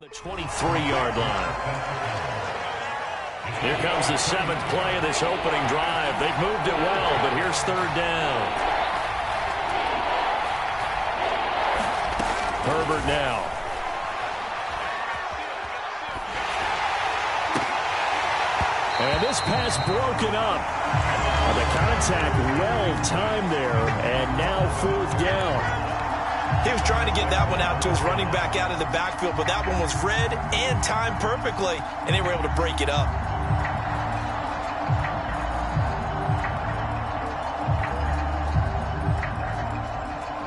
The 23-yard line. Here comes the seventh play of this opening drive. They've moved it well, but here's third down. Herbert now. And this pass broken up. The contact well timed there, and now fourth down. He was trying to get that one out to his running back out of the backfield, but that one was read and timed perfectly, and they were able to break it up.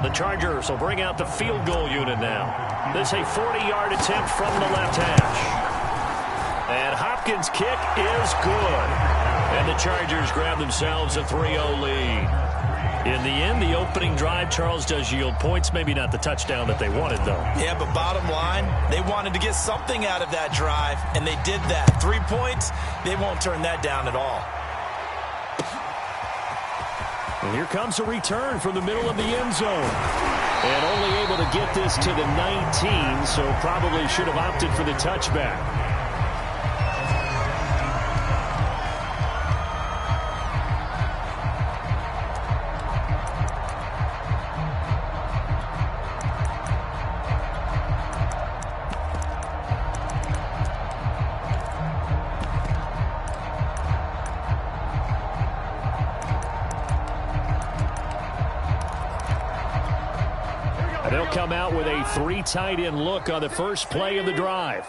The Chargers will bring out the field goal unit now. This is a 40-yard attempt from the left hash. And Hopkins' kick is good. And the Chargers grab themselves a 3-0 lead. In the end, the opening drive, Charles, does yield points. Maybe not the touchdown that they wanted, though. Yeah, but bottom line, they wanted to get something out of that drive, and they did that. 3 points, they won't turn that down at all. And here comes a return from the middle of the end zone. And only able to get this to the 19, so probably should have opted for the touchback. They'll come out with a 3 tight end look on the first play of the drive.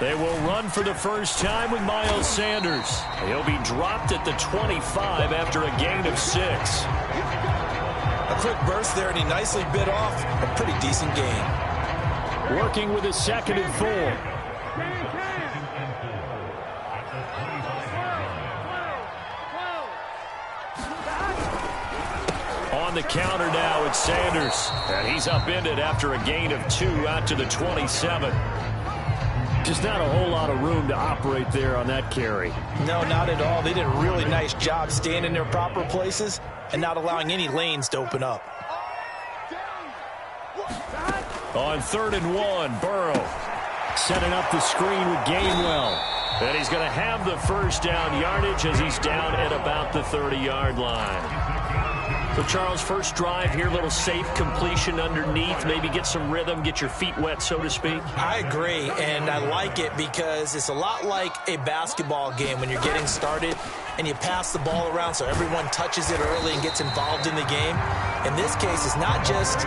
They will run for the first time with Miles Sanders. He'll be dropped at the 25 after a gain of 6. A quick burst there, and he nicely bit off a pretty decent gain. Working with a 2nd and 4. On the counter now, it's Sanders. And he's upended after a gain of 2 out to the 27. Just not a whole lot of room to operate there on that carry. No, not at all. They did a really nice job staying in their proper places and not allowing any lanes to open up. On 3rd and 1, Burrow setting up the screen with Gainwell. And he's going to have the first down yardage as he's down at about the 30-yard line. So, Charles, first drive here, little safe completion underneath, maybe get some rhythm, get your feet wet, so to speak. I agree, and I like it because it's a lot like a basketball game when you're getting started and you pass the ball around so everyone touches it early and gets involved in the game. In this case, it's not just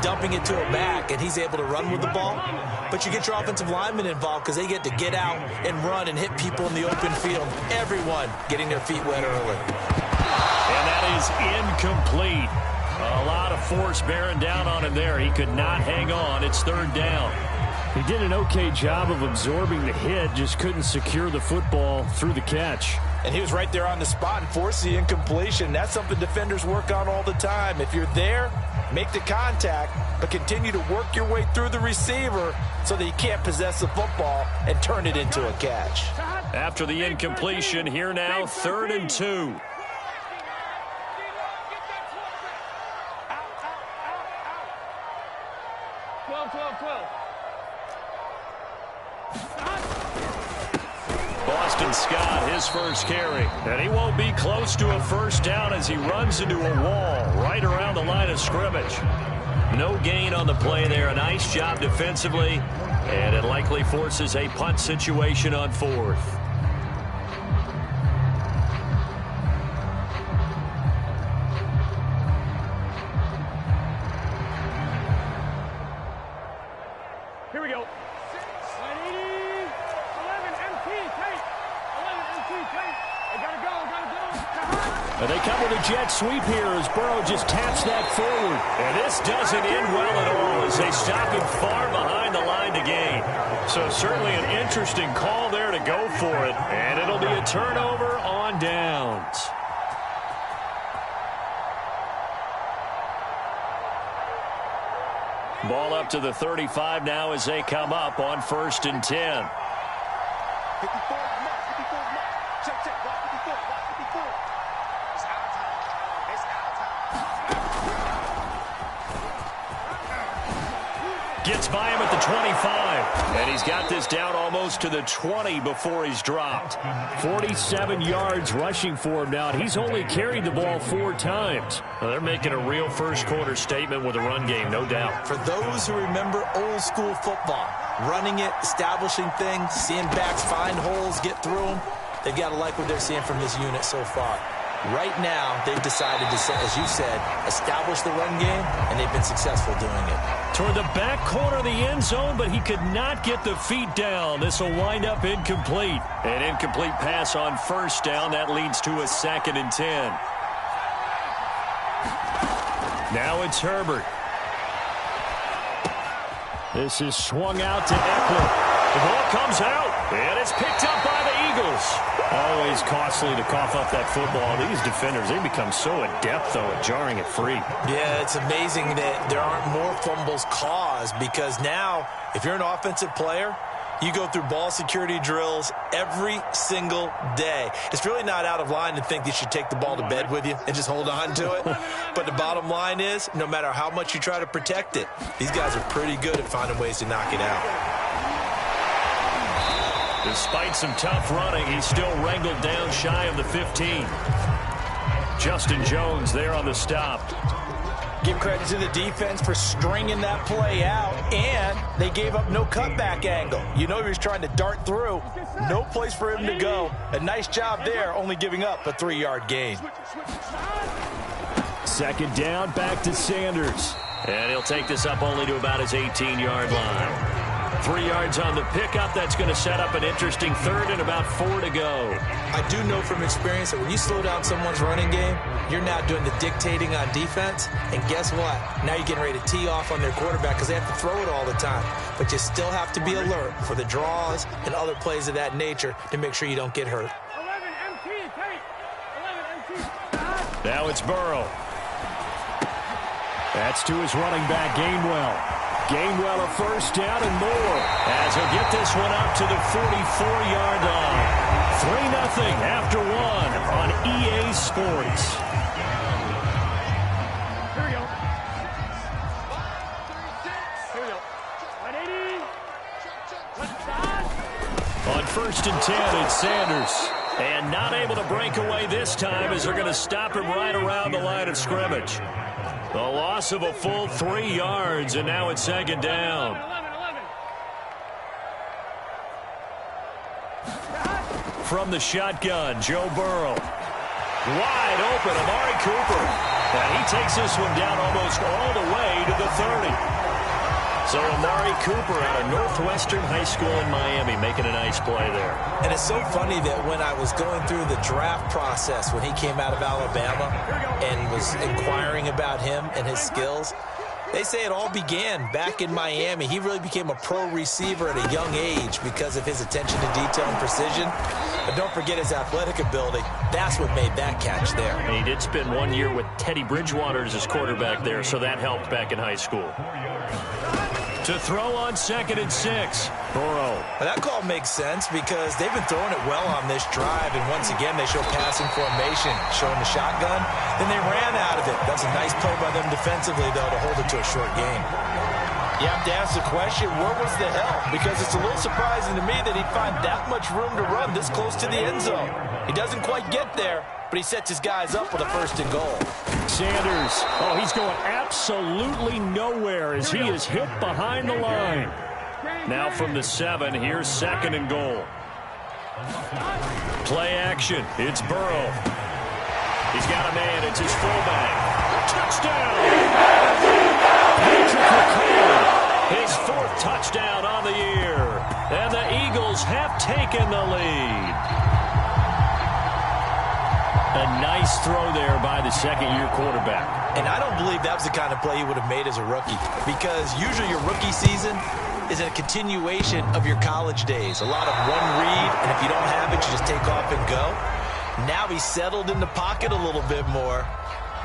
dumping it to a back and he's able to run with the ball, but you get your offensive linemen involved because they get to get out and run and hit people in the open field. Everyone getting their feet wet early. And that is incomplete. A lot of force bearing down on him there. He could not hang on. It's 3rd down. He did an okay job of absorbing the hit, just couldn't secure the football through the catch. And he was right there on the spot and forced the incompletion. That's something defenders work on all the time. If you're there, make the contact, but continue to work your way through the receiver so that you can't possess the football and turn it into a catch. After the incompletion, here now, 3rd and 2. Boston Scott, his first carry. And he won't be close to a first down as he runs into a wall right around the line of scrimmage. No gain on the play there. A nice job defensively. And it likely forces a punt situation on 4th. Here we go. 180, 11 MT, tight. 11 MT, tight. I gotta go. And they come with a jet sweep here as Burrow just taps that forward. And this doesn't end well at all as they stop him far behind the line to gain. So certainly an interesting call there to go for it. And it'll be a turnover on downs. Ball up to the 35 now as they come up on 1st and 10. Gets by him at the 25. And he's got this down almost to the 20 before he's dropped. 47 yards rushing for him now. And he's only carried the ball 4 times. Well, they're making a real first-quarter statement with a run game, no doubt. For those who remember old-school football, running it, establishing things, seeing backs find holes, get through them, they've got to like what they're seeing from this unit so far. Right now, they've decided to, as you said, establish the run game, and they've been successful doing it. Toward the back corner of the end zone, but he could not get the feet down. This will wind up incomplete. An incomplete pass on first down. That leads to a 2nd and 10. Now it's Herbert. This is swung out to Eckler. The ball comes out, and it's picked up by the Eagles. Always costly to cough up that football. These defenders, they become so adept, though, at jarring it free. Yeah, it's amazing that there aren't more fumbles caused because now, if you're an offensive player, you go through ball security drills every single day. It's really not out of line to think you should take the ball to bed with you and just hold on to it. But the bottom line is, no matter how much you try to protect it, these guys are pretty good at finding ways to knock it out. Despite some tough running, he's still wrangled down shy of the 15. Justin Jones there on the stop. Give credit to the defense for stringing that play out, and they gave up no cutback angle. You know he was trying to dart through. No place for him to go. A nice job there, only giving up a 3-yard gain. 2nd down, back to Sanders. And he'll take this up only to about his 18-yard line. 3 yards on the pickup. That's going to set up an interesting 3rd and about 4 to go. I do know from experience that when you slow down someone's running game, you're now doing the dictating on defense. And guess what? Now you're getting ready to tee off on their quarterback because they have to throw it all the time. But you still have to be alert for the draws and other plays of that nature to make sure you don't get hurt. 11 MT, take. 11 MT. Now it's Burrow. That's to his running back, Gainwell. Gainwell a first down and more as he'll get this one up to the 44-yard line. 3-0 after 1 on EA Sports. Here we go. Here we go. 180. Left side. On 1st and 10, it's Sanders. And not able to break away this time as they're going to stop him right around the line of scrimmage. The loss of a full 3 yards, and now it's 2nd down. 11. From the shotgun, Joe Burrow. Wide open, Amari Cooper. And he takes this one down almost all the way to the 30. So Amari Cooper out of Northwestern High School in Miami making a nice play there. And it's so funny that when I was going through the draft process when he came out of Alabama and was inquiring about him and his skills, they say it all began back in Miami. He really became a pro receiver at a young age because of his attention to detail and precision. But don't forget his athletic ability. That's what made that catch there. He did spend 1 year with Teddy Bridgewater as his quarterback there, so that helped back in high school. To throw on 2nd and 6, Burrow. Well, that call makes sense because they've been throwing it well on this drive, and once again they show passing formation, showing the shotgun. Then they ran out of it. That's a nice play by them defensively, though, to hold it to a short gain. You have to ask the question, where was the help? Because it's a little surprising to me that he'd find that much room to run this close to the end zone. He doesn't quite get there, but he sets his guys up with a 1st and goal. Sanders, oh, he's going absolutely nowhere as he is hit behind the line. Now from the 7, here's 2nd and goal. Play action, it's Burrow. He's got a man, it's his fullback. Touchdown! Patrick McCall, his 4th touchdown on the year. And the Eagles have taken the lead. A nice throw there by the 2nd-year quarterback. And I don't believe that was the kind of play he would have made as a rookie because usually your rookie season is a continuation of your college days. A lot of one read, and if you don't have it, you just take off and go. Now he's settled in the pocket a little bit more,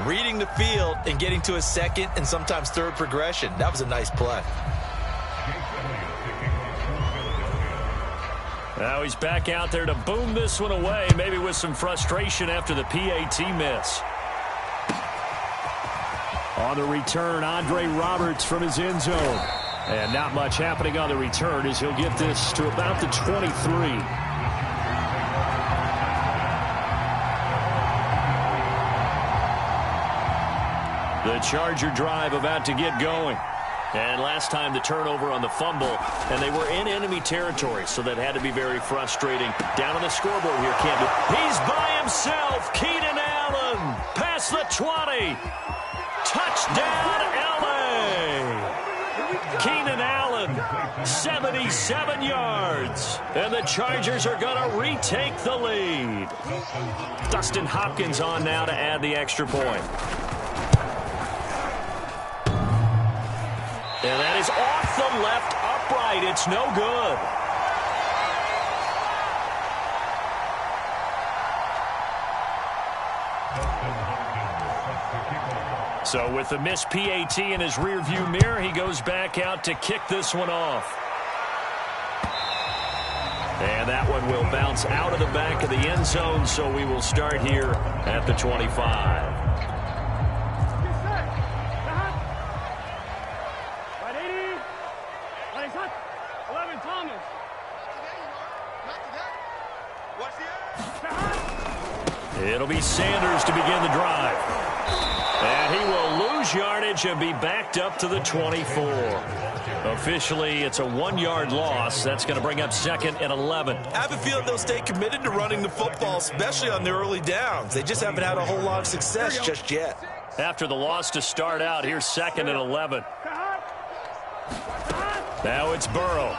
reading the field and getting to his 2nd and sometimes 3rd progression. That was a nice play. Now he's back out there to boom this one away, maybe with some frustration after the PAT miss. On the return, Andre Roberts from his end zone. And not much happening on the return as he'll get this to about the 23. The Charger drive about to get going. And last time the turnover on the fumble, and they were in enemy territory, so that had to be very frustrating. Down on the scoreboard here, Camden. He's by himself. Keenan Allen past the 20. Touchdown, L.A. Keenan Allen, 77 yards. And the Chargers are going to retake the lead. Dustin Hopkins on now to add the extra point. And that is off the left upright. It's no good. So with the missed PAT in his rearview mirror, he goes back out to kick this one off. And that one will bounce out of the back of the end zone, so we will start here at the 25. It'll be Sanders to begin the drive. And he will lose yardage and be backed up to the 24. Officially, it's a 1-yard loss. That's going to bring up 2nd and 11. I have a feeling they'll stay committed to running the football, especially on the early downs. They just haven't had a whole lot of success just yet. After the loss to start out, here's 2nd and 11. Now it's Burrow.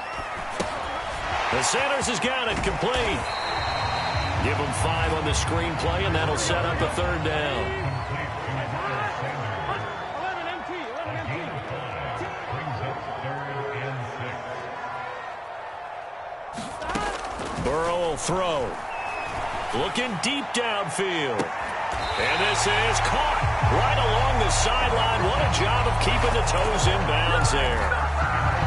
The Sanders has got it complete. Give him 5 on the screenplay, and that'll set up a 3rd down. Burrow will throw. Looking deep downfield. And this is caught right along the sideline. What a job of keeping the toes in bounds there.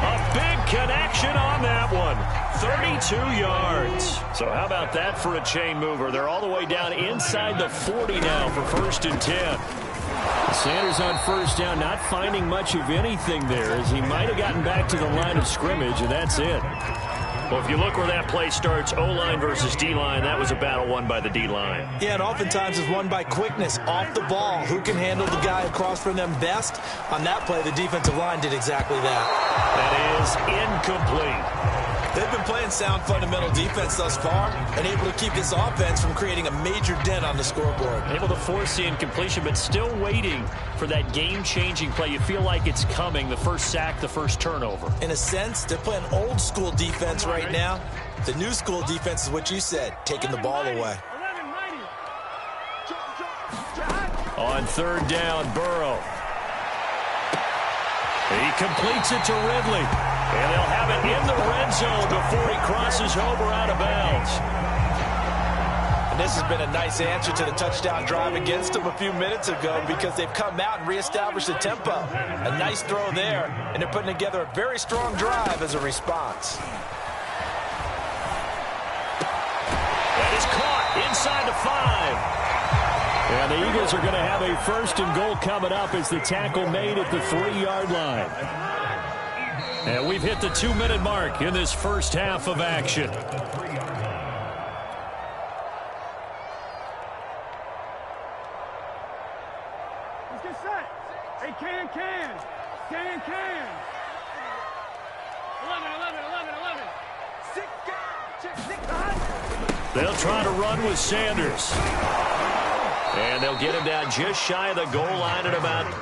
A big connection on that one. 32 yards. So how about that for a chain mover? They're all the way down inside the 40 now for 1st and 10. Sanders on 1st down, not finding much of anything there, as he might have gotten back to the line of scrimmage, and that's it. Well, if you look where that play starts, O-line versus D-line, that was a battle won by the D-line. Yeah, and oftentimes it's won by quickness off the ball. Who can handle the guy across from them best? On that play, the defensive line did exactly that. That is incomplete. They've been playing sound fundamental defense thus far and able to keep this offense from creating a major dent on the scoreboard. Able to force the incompletion, but still waiting for that game-changing play. You feel like it's coming, the first sack, the first turnover. In a sense, they're playing old-school defense right now. The new-school defense is what you said, taking the ball away. On 3rd down, Burrow. He completes it to Ridley. And they'll have it in the red zone before he crosses over out of bounds. And this has been a nice answer to the touchdown drive against them a few minutes ago, because they've come out and reestablished the tempo. A nice throw there, and they're putting together a very strong drive as a response. That is caught inside the 5. And the Eagles are going to have a 1st and goal coming up as the tackle made at the 3-yard line. And we've hit the 2-minute mark in this first half of action. Let's get set. Hey, can. 11. 6 guys. They'll try to run with Sanders. And they'll get him down just shy of the goal line at about...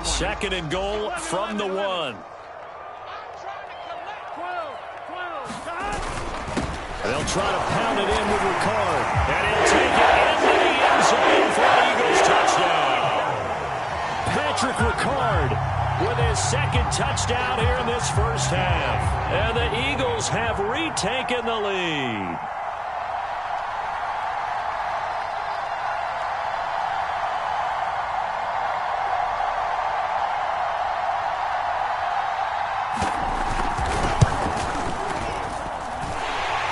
Second and goal from the 1. They'll try to pound it in with Ricard. And he'll take it into the end zone for an Eagles touchdown. Patrick Ricard with his second touchdown here in this first half. And the Eagles have retaken the lead.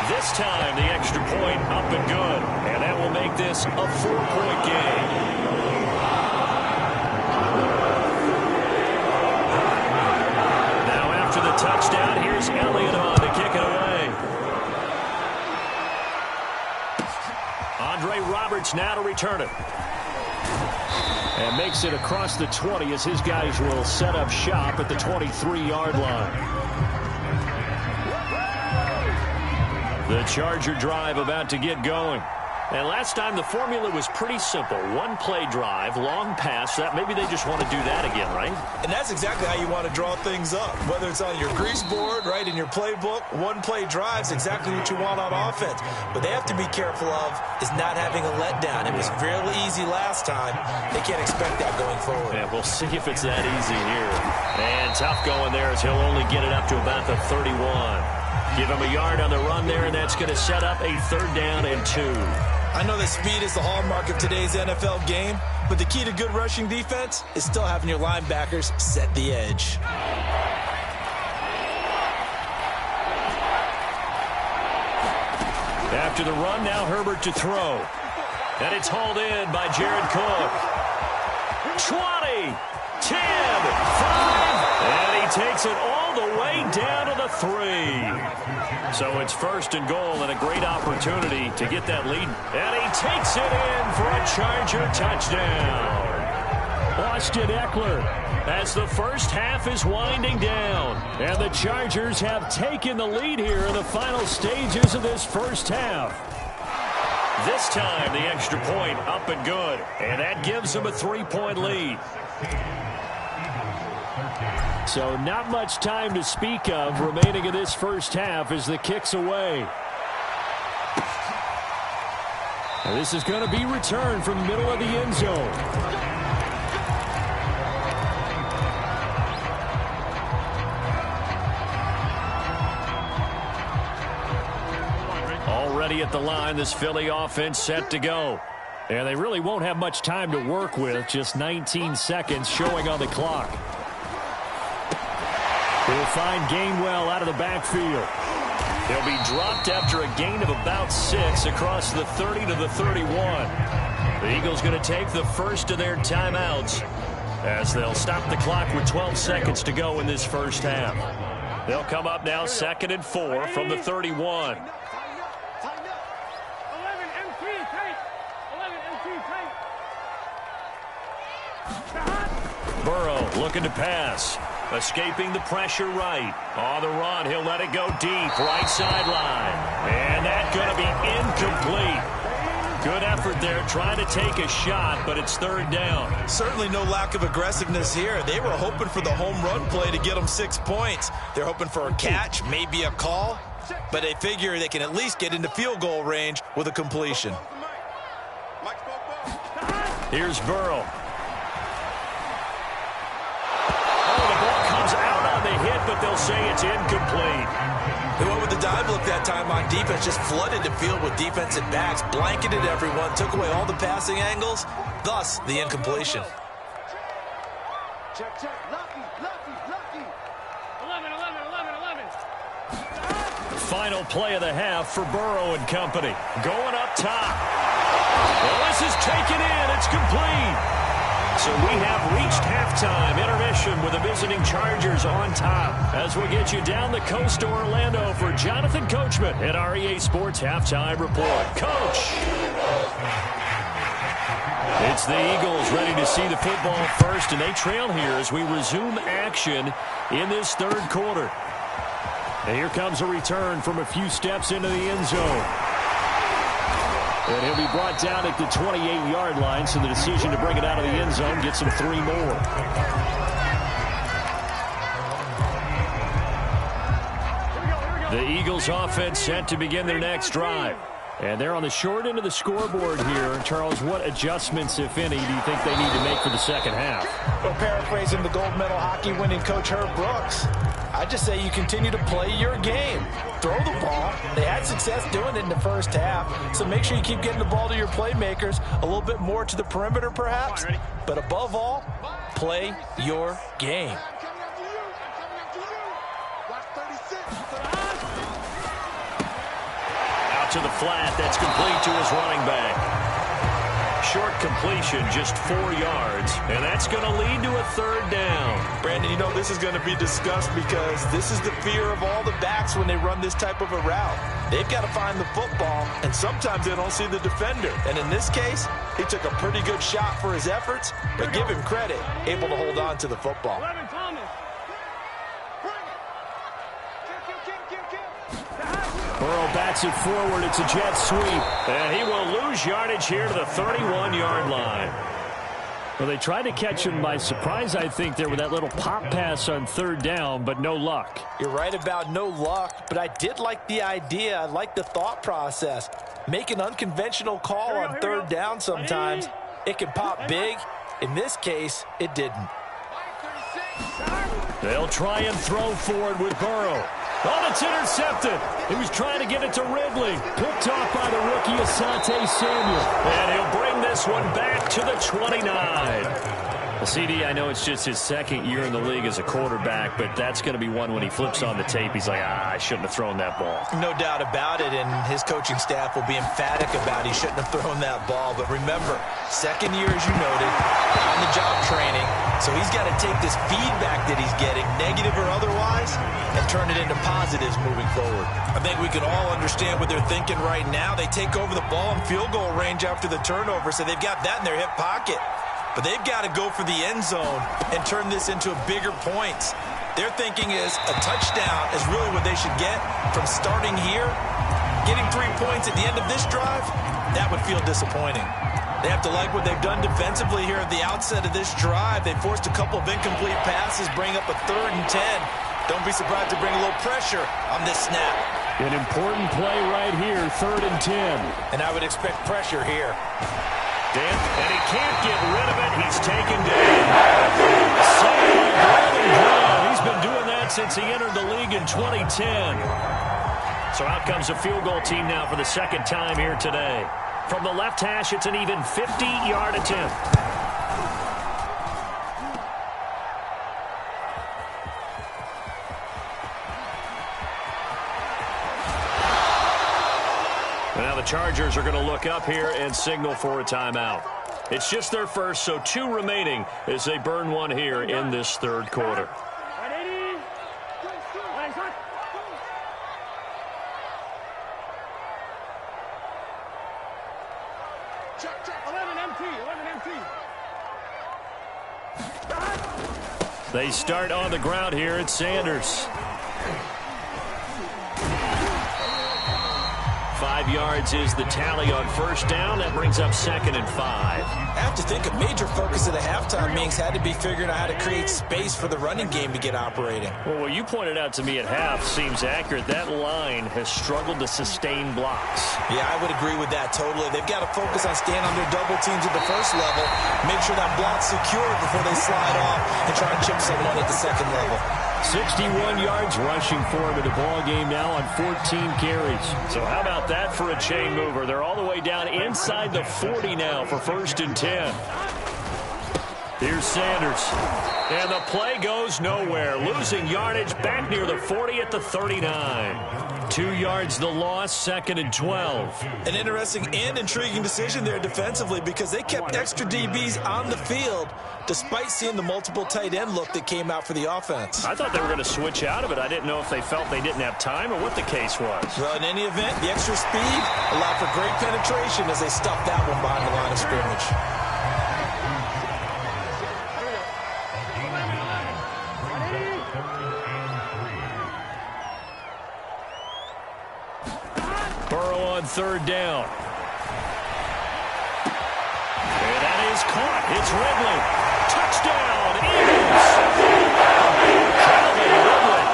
This time, the extra point up and good. And that will make this a 4-point game. Now, after the touchdown, here's Elliott on to kick it away. Andre Roberts now to return it. And makes it across the 20 as his guys will set up shop at the 23-yard line. The Charger drive about to get going. And last time the formula was pretty simple. One play drive, long pass. That maybe they just want to do that again, right? And that's exactly how you want to draw things up. Whether it's on your grease board, right, in your playbook, one play drive's exactly what you want on offense. What they have to be careful of is not having a letdown. It was fairly easy last time. They can't expect that going forward. Yeah, we'll see if it's that easy here. And tough going there as he'll only get it up to about the 31. Give him a yard on the run there, and that's going to set up a 3rd down and 2. I know that speed is the hallmark of today's NFL game, but the key to good rushing defense is still having your linebackers set the edge. After the run, now Herbert to throw. And it's hauled in by Jared Cook. 20, 10, 5, and he takes it all the way down to the 3. So it's 1st and goal and a great opportunity to get that lead. And he takes it in for a Charger touchdown. Austin Eckler as the first half is winding down. And the Chargers have taken the lead here in the final stages of this first half. This time, the extra point up and good. And that gives them a 3-point lead. So not much time to speak of remaining in this first half as the kick's away. And this is going to be returned from the middle of the end zone. Already at the line, this Philly offense set to go. And they really won't have much time to work with, just 19 seconds showing on the clock. He'll find Gainwell out of the backfield. He'll be dropped after a gain of about 6 across the 30 to the 31. The Eagles going to take the first of their timeouts as they'll stop the clock with 12 seconds to go in this first half. They'll come up now 2nd and 4 from the 31. Burrow looking to pass. Escaping the pressure right. On the run, he'll let it go deep. Right sideline. And that's going to be incomplete. Good effort there trying to take a shot, but it's 3rd down. Certainly no lack of aggressiveness here. They were hoping for the home run play to get them 6 points. They're hoping for a catch, maybe a call, but they figure they can at least get into field goal range with a completion. Here's Burrow. But they'll say it's incomplete. They went with the dive look that time on defense, just flooded the field with defensive backs, blanketed everyone, took away all the passing angles, thus the incompletion. Check. Lucky. 11. Final play of the half for Burrow and company. Going up top. Well, this is taken in. It's complete. So we have reached halftime intermission with the visiting Chargers on top. As we get you down the coast to Orlando for Jonathan Coachman at our EA Sports Halftime Report. Coach! It's the Eagles ready to see the football first, and they trail here as we resume action in this 3rd quarter. And here comes a return from a few steps into the end zone. And he'll be brought down at the 28-yard line, so the decision to bring it out of the end zone gets him 3 more. The Eagles offense set to begin their next drive. And they're on the short end of the scoreboard here. Charles, what adjustments, if any, do you think they need to make for the second half? Well, paraphrasing the gold medal hockey winning coach Herb Brooks, I just say you continue to play your game. Throw the ball. They had success doing it in the first half, so make sure you keep getting the ball to your playmakers, a little bit more to the perimeter perhaps, but above all, play your game. Out to the flat, that's complete to his running back. Short completion, just 4 yards, and that's going to lead to a 3rd down. Brandon, you know this is going to be discussed because this is the fear of all the backs when they run this type of a route. They've got to find the football, and sometimes they don't see the defender. And in this case, he took a pretty good shot for his efforts, but give him credit, able to hold on to the football. Burrow bats it forward. It's a jet sweep. And he will lose yardage here to the 31-yard line. Well, they tried to catch him by surprise, I think, there with that little pop pass on 3rd down, but no luck. You're right about no luck, but I did like the idea. I like the thought process. Make an unconventional call on 3rd down sometimes. It can pop big. In this case, it didn't. They'll try and throw forward with Burrow. Oh, it's intercepted. He was trying to get it to Ridley. Picked off by the rookie Asante Samuel. And he'll bring this one back to the 29. Well, CD, I know it's just his 2nd year in the league as a quarterback, but that's going to be one when he flips on the tape. He's like, I shouldn't have thrown that ball. No doubt about it, and his coaching staff will be emphatic about he shouldn't have thrown that ball. But remember, 2nd year, as you noted, on-the-job training, so he's got to take this feedback that he's getting, negative or otherwise, and turn it into positives moving forward. I think we can all understand what they're thinking right now. They take over the ball in field goal range after the turnover, so they've got that in their hip pocket. But they've got to go for the end zone and turn this into bigger points. Their thinking is a touchdown is really what they should get from starting here. Getting 3 points at the end of this drive, that would feel disappointing. They have to like what they've done defensively here at the outset of this drive. They forced a couple of incomplete passes, bring up a 3rd and 10. Don't be surprised to bring a little pressure on this snap. An important play right here, 3rd and 10. And I would expect pressure here. And he can't get rid of it. He's taken down. He's been doing that since he entered the league in 2010. So out comes a field goal team now for the 2nd time here today. From the left hash, it's an even 50-yard attempt. Now the Chargers are going to look up here and signal for a timeout. It's just their first, so 2 remaining as they burn one here in this 3rd quarter. They start on the ground here at Sanders. 5 yards is the tally on 1st down. That brings up 2nd and 5. I have to think a major focus of the halftime meetings had to be figuring out how to create space for the running game to get operating. Well, what you pointed out to me at half seems accurate. That line has struggled to sustain blocks. Yeah, I would agree with that totally. They've got to focus on staying on their double teams at the 1st level, make sure that block's secure before they slide off and try and chip someone at the 2nd level. 61 yards rushing for him in the ball game now on 14 carries. So how about that for a chain mover? They're all the way down inside the 40 now for 1st and 10. Here's Sanders. And the play goes nowhere. Losing yardage back near the 40 at the 39. 2 yards the loss, 2nd and 12. An interesting and intriguing decision there defensively because they kept extra DBs on the field despite seeing the multiple tight end look that came out for the offense. I thought they were going to switch out of it. I didn't know if they felt they didn't have time or what the case was. Well, in any event, the extra speed allowed for great penetration as they stuffed that one behind the line of scrimmage. Burrow on 3rd down. is caught. It's Ridley. Touchdown, Eagles. Calvin Ridley,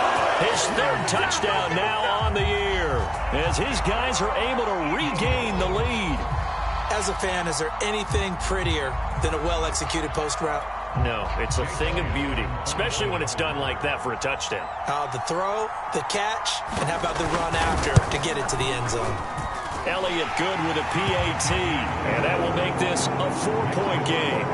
his third touchdown now on the year, as his guys are able to regain the lead. As a fan, is there anything prettier than a well-executed post route? No, it's a thing of beauty, especially when it's done like that for a touchdown. The throw, the catch, and how about the run after to get it to the end zone? Elliott good with a PAT, and that will make this a 4-point game.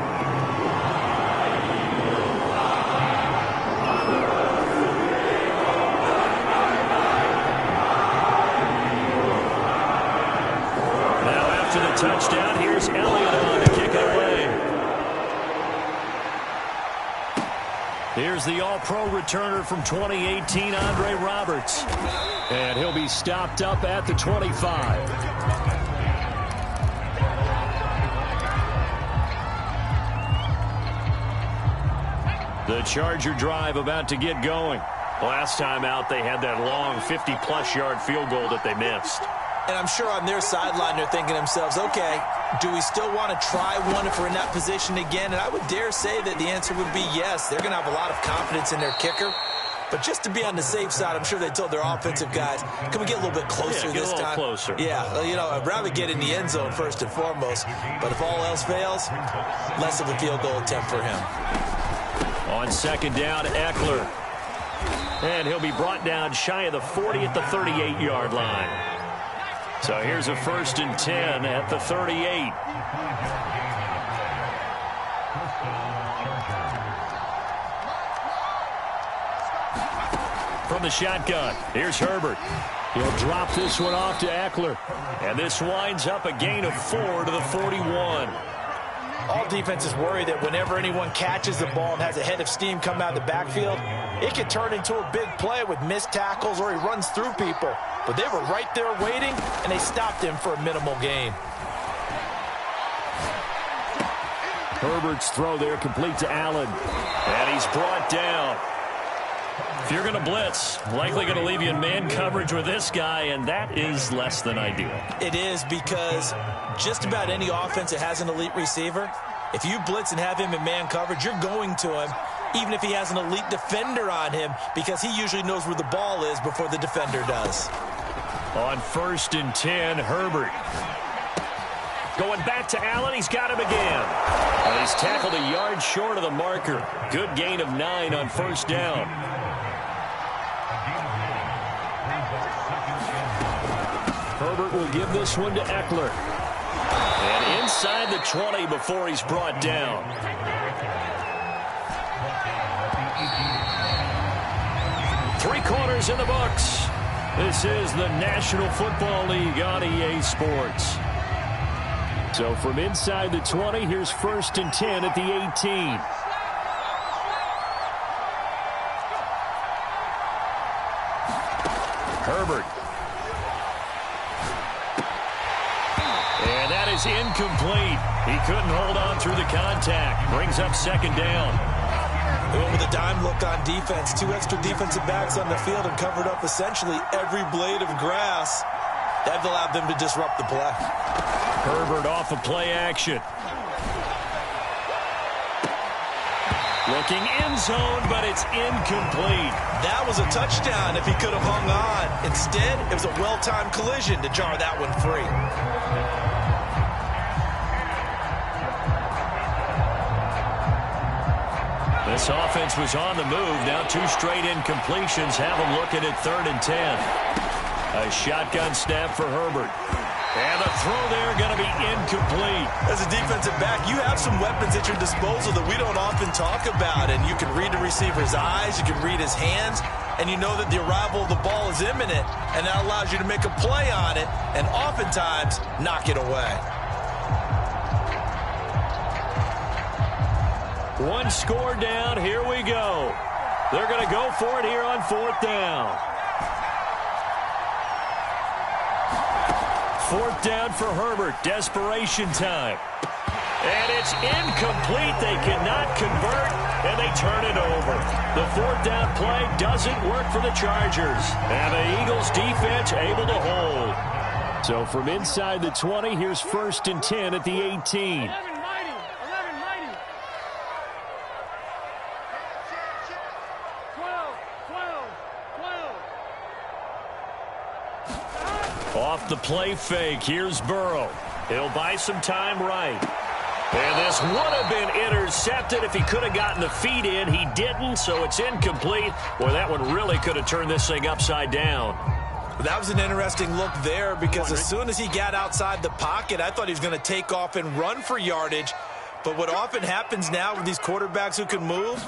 Now after the touchdown, here's Elliott on to kick it away. Here's the All-Pro returner from 2018, Andre Roberts. And he'll be stopped up at the 25. The Charger drive about to get going. Last time out, they had that long 50-plus yard field goal that they missed. And I'm sure on their sideline, they're thinking to themselves, okay, do we still want to try one if we're in that position again? And I would dare say that the answer would be yes. They're going to have a lot of confidence in their kicker. But just to be on the safe side, I'm sure they told their offensive guys, can we get a little bit closer this time? Closer. Yeah, you know, I'd rather get in the end zone first and foremost. But if all else fails, less of a field goal attempt for him. On second down, Eckler. And he'll be brought down shy of the 40 at the 38-yard line. So here's a 1st and 10 at the 38. From the shotgun, here's Herbert. He'll drop this one off to Eckler. And this winds up a gain of 4 to the 41. All defenses worry that whenever anyone catches the ball and has a head of steam come out of the backfield, it can turn into a big play with missed tackles or he runs through people. But they were right there waiting, and they stopped him for a minimal gain. Herbert's throw there complete to Allen. And he's brought down. If you're going to blitz, likely going to leave you in man coverage with this guy, and that is less than ideal. It is, because just about any offense that has an elite receiver, if you blitz and have him in man coverage, you're going to him, even if he has an elite defender on him, because he usually knows where the ball is before the defender does. On 1st and 10, Herbert. Going back to Allen, he's got him again. And he's tackled a yard short of the marker. Good gain of 9 on 1st down. Herbert will give this one to Eckler. And inside the 20 before he's brought down. Three quarters in the books. This is the National Football League on EA Sports. So from inside the 20, here's 1st and 10 at the 18. Herbert. And that is incomplete. He couldn't hold on through the contact. Brings up 2nd down. They went with a dime look on defense. 2 extra defensive backs on the field and covered up essentially every blade of grass. That allowed them to disrupt the play. Herbert off of play action. Looking end zone, but it's incomplete. That was a touchdown if he could have hung on. Instead, it was a well-timed collision to jar that one free. This offense was on the move. Now 2 straight incompletions have them looking at 3rd and 10. A shotgun snap for Herbert. And the throw there going to be incomplete. As a defensive back, you have some weapons at your disposal that we don't often talk about. And you can read the receiver's eyes, you can read his hands, and you know that the arrival of the ball is imminent. And that allows you to make a play on it and oftentimes knock it away. One score down. Here we go. They're going to go for it here on 4th down. 4th down for Herbert. Desperation time. And it's incomplete. They cannot convert, and they turn it over. The 4th down play doesn't work for the Chargers. And the Eagles defense able to hold. So from inside the 20, here's 1st and 10 at the 18. 11, mighty. 11. Off the play fake, here's Burrow. He'll buy some time right. And this would have been intercepted if he could have gotten the feet in. He didn't, so it's incomplete. Boy, that one really could have turned this thing upside down. That was an interesting look there because as soon as he got outside the pocket, I thought he was going to take off and run for yardage. But what often happens now with these quarterbacks who can move,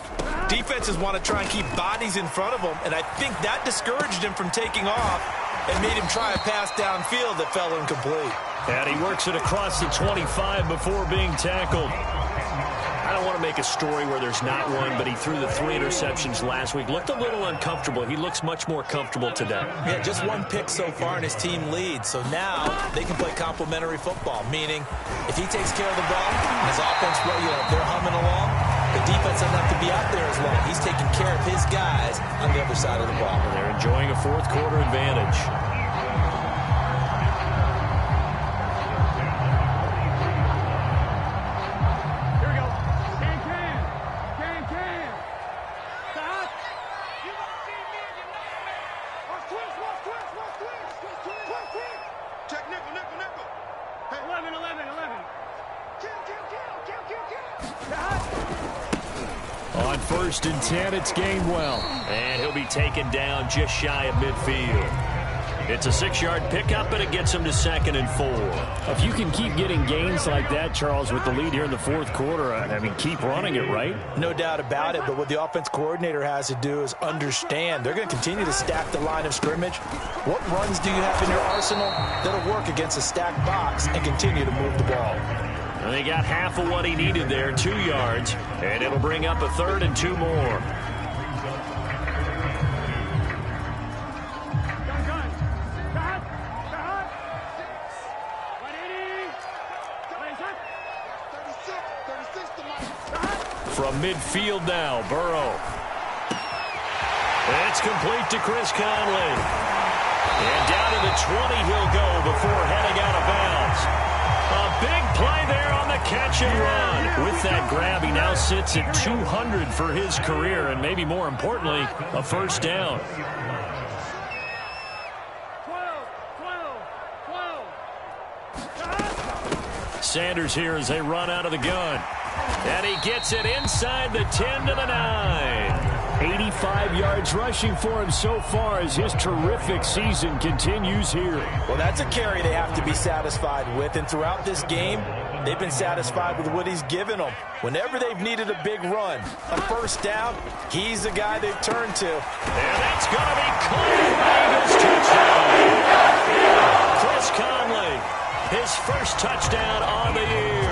defenses want to try and keep bodies in front of them, and I think that discouraged him from taking off and made him try a pass downfield that fell incomplete. And he works it across the 25 before being tackled. I don't want to make a story where there's not one, but he threw the 3 interceptions last week. Looked a little uncomfortable. He looks much more comfortable today. Yeah, just 1 pick so far and his team leads. So now they can play complementary football, meaning if he takes care of the ball, his offense, they're humming along, the defense doesn't have to be out there as long. He's taking care of his guys on the other side of the ball. And they're enjoying a 4th quarter advantage. On 1st and 10, it's Gainwell. And he'll be taken down just shy of midfield. It's a 6-yard pickup, and it gets him to 2nd and 4. If you can keep getting gains like that, Charles, with the lead here in the 4th quarter, I mean, keep running it, right? No doubt about it, but what the offense coordinator has to do is understand they're going to continue to stack the line of scrimmage. What runs do you have in your arsenal that'll work against a stacked box and continue to move the ball? And they got half of what he needed there, 2 yards, and it'll bring up a 3rd and 2 more. From midfield now, Burrow. It's complete to Chris Conley. And down to the 20 he'll go before heading out of bounds. A big play there on the catch and run. With that grab, he now sits at 200 for his career, and maybe more importantly, a 1st down. 12. Sanders here as they run out of the gun. And he gets it inside the 10 to the 9. 85 yards rushing for him so far as his terrific season continues here. Well, that's a carry they have to be satisfied with, and throughout this game, they've been satisfied with what he's given them. Whenever they've needed a big run, a 1st down, he's the guy they've turned to. And that's going to be caught. Eagles touchdown. Chris Conley, his 1st touchdown on the year.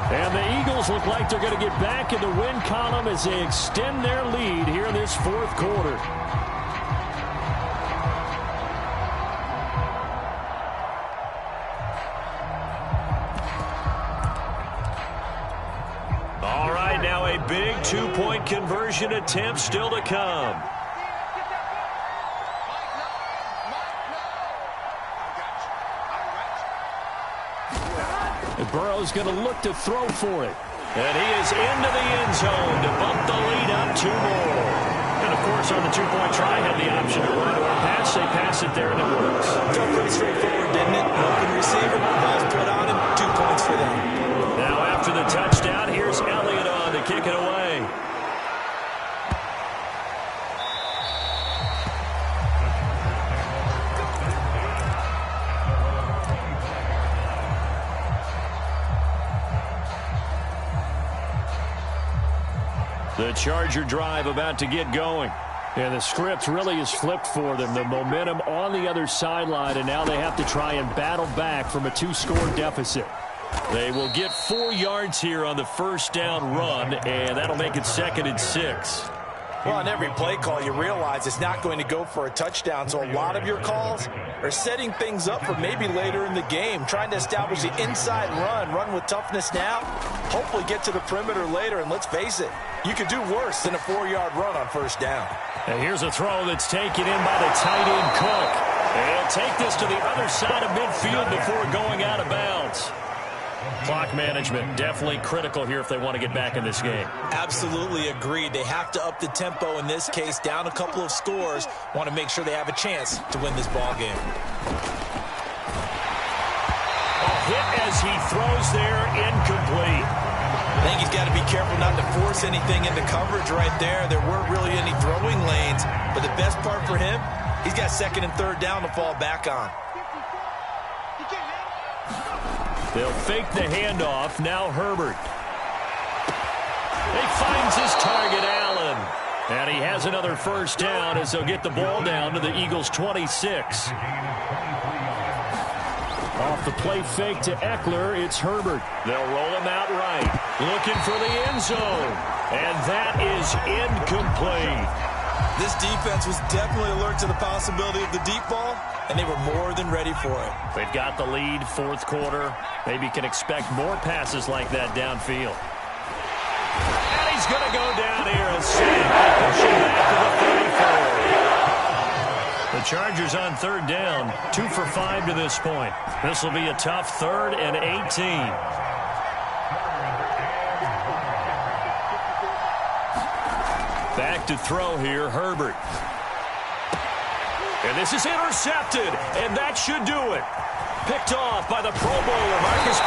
And the Eagles look like they're going to get back in the win column as they extend their lead here in this 4th quarter. All right, now a big 2-point conversion attempt still to come. Burrow's going to look to throw for it. And he is into the end zone to bump the lead up 2 more. And, of course, on the 2-point try, had the option to run or pass. They pass it there, and it works. Felt pretty straightforward, didn't it? Open receiver, ball's put on him, 2 points for them. Now, after the touchdown, here's Elliott on to kick it away. The Charger drive about to get going. And the script really is flipped for them. The momentum on the other sideline, and now they have to try and battle back from a 2-score deficit. They will get 4 yards here on the 1st down run, and that'll make it 2nd and 6. Well, on every play call, you realize it's not going to go for a touchdown, so a lot of your calls are setting things up for maybe later in the game, trying to establish the inside run with toughness now, hopefully get to the perimeter later, and let's face it, you could do worse than a 4-yard run on 1st down. And here's a throw that's taken in by the tight end, Cook. And he'll take this to the other side of midfield before going out of bounds. Clock management definitely critical here if they want to get back in this game. Absolutely agreed. They have to up the tempo in this case, down a couple of scores. Want to make sure they have a chance to win this ball game. Hit as he throws there, incomplete. I think he's got to be careful not to force anything into coverage right there. There weren't really any throwing lanes, but the best part for him, he's got second and third down to fall back on. They'll fake the handoff. Now Herbert. He finds his target, Allen. And he has another first down as they'll get the ball down to the Eagles' 26. Off the play fake to Eckler, it's Herbert. They'll roll him out right. Looking for the end zone. And that is incomplete. This defense was definitely alert to the possibility of the deep ball, and they were more than ready for it. They've got the lead, fourth quarter. Maybe can expect more passes like that downfield. And he's going to go down here and pushing back to the 34. The Chargers on third down, 2 for 5 to this point. This will be a tough 3rd and 18. Back to throw here, Herbert. And this is intercepted, and that should do it. Picked off by the Pro Bowler, Marcus